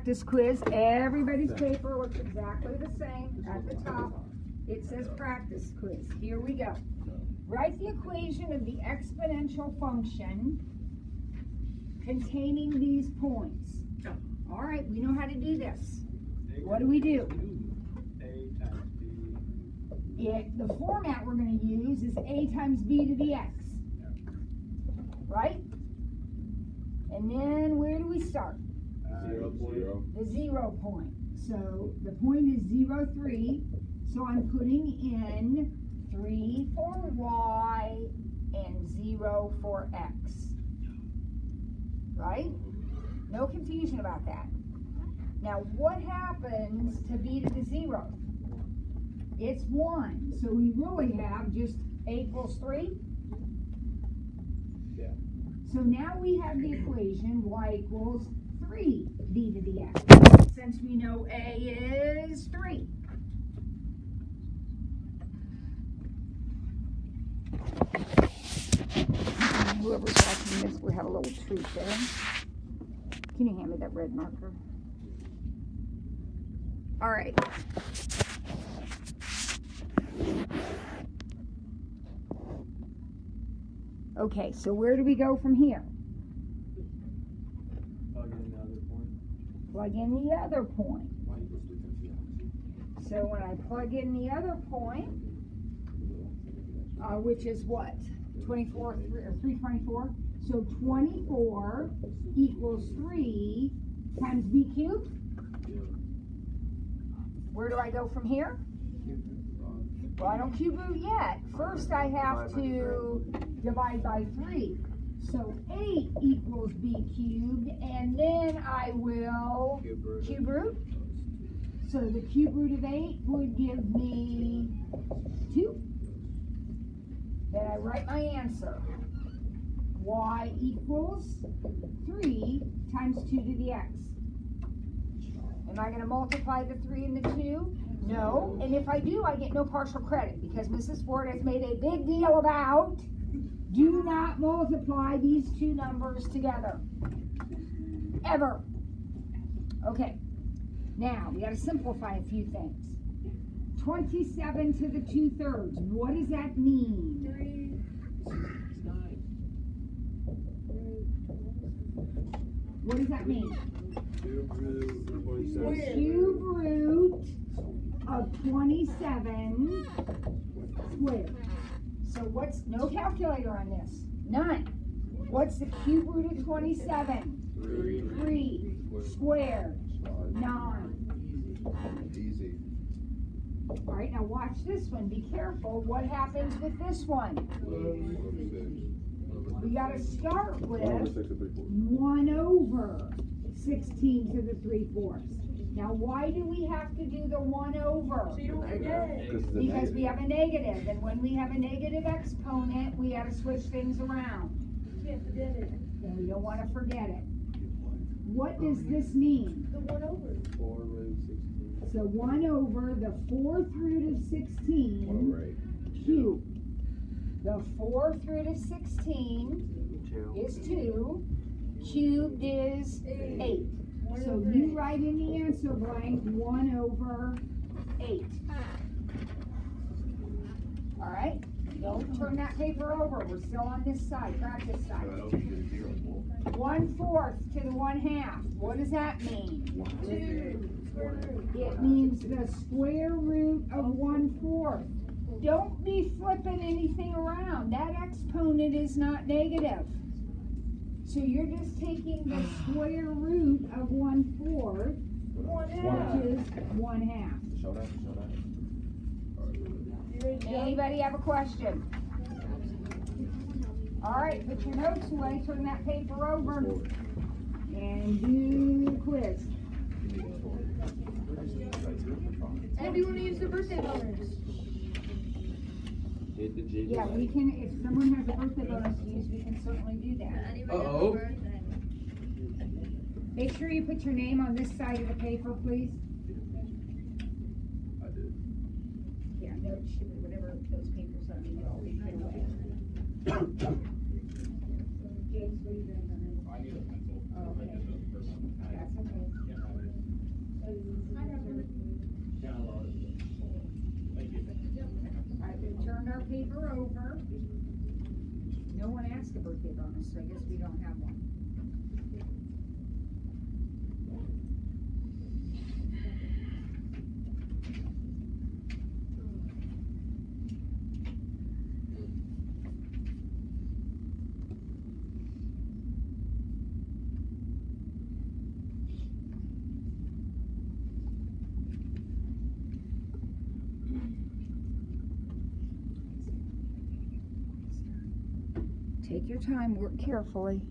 practice quiz. Everybody's paper looks exactly the same at the top. It says practice quiz. Here we go. Write the equation of the exponential function containing these points. All right, we know how to do this. What do? A times B. The format we're going to use is a times b to the x. Right? And then where do we start? 0 point. The 0 point. So the point is 0, 3. So I'm putting in 3 for y and 0 for x. Right? No confusion about that. Now what happens to b to the 0? It's 1. So we really have just a equals 3. Yeah. So now we have the equation y equals 3b to the x. Since we know a is 3. Whoever's watching this, we have a little treat there. Can you hand me that red marker? All right. Okay, so where do we go from here? Plug in the other point. Plug in the other point. So when I plug in the other point, which is what? 24 or 324? So 24 equals 3 times b cubed. Where do I go from here? Well, I don't cube root yet. First I have to divide by 3. So 8 equals b cubed, and then I will cube root. So the cube root of 8 would give me 2. Then I write my answer. Y equals 3 times 2 to the x. Am I going to multiply the 3 and the 2? No. And if I do, I get no partial credit because Mrs. Ford has made a big deal about do not multiply these two numbers together. Ever. Okay. Now, we got to simplify a few things. 27 to the 2/3. What does that mean? 3. What does that mean? Cube root 27. The cube root of 27 squared. So what's, no calculator on this. None. What's the cube root of 27? 3 squared. 9. Easy. All right, now watch this one. Be careful. What happens with this one? We got to start with 1 over 16 to the 3/4. Now, why do we have to do the 1 over? So you don't forget. Because we have a negative, and when we have a negative exponent, we have to switch things around. You can't forget it. And we don't want to forget it. What does this mean? The 1 over. 4 root 16. So 1 over the 4th root of 16 cubed. The 4th root of 16 is 2. Cubed is 8. So you write in the answer blank 1 over 8. All right? Don't turn that paper over. We're still on this side, practice side. 1/4 to the 1/2. What does that mean? 2. It means the square root of 1/4. Don't be flipping anything around. That exponent is not negative. So you're just taking the square root of 1/4, which is 1/2. Anybody have a question? All right, put your notes away, turn that paper over, and do the quiz. And do you want to use the birthday bonus? Yeah, we can, if someone has a birthday bonus to use, we can certainly do that. Uh-oh. Make sure you put your name on this side of the paper, please. I did. Yeah, no, it should be whatever those papers are, you all be put away. James, what are you doing? I need a pencil. Oh, okay. That's okay. paper over. No one asked a birthday bonus, so I guess we don't have one. Take your time, work carefully.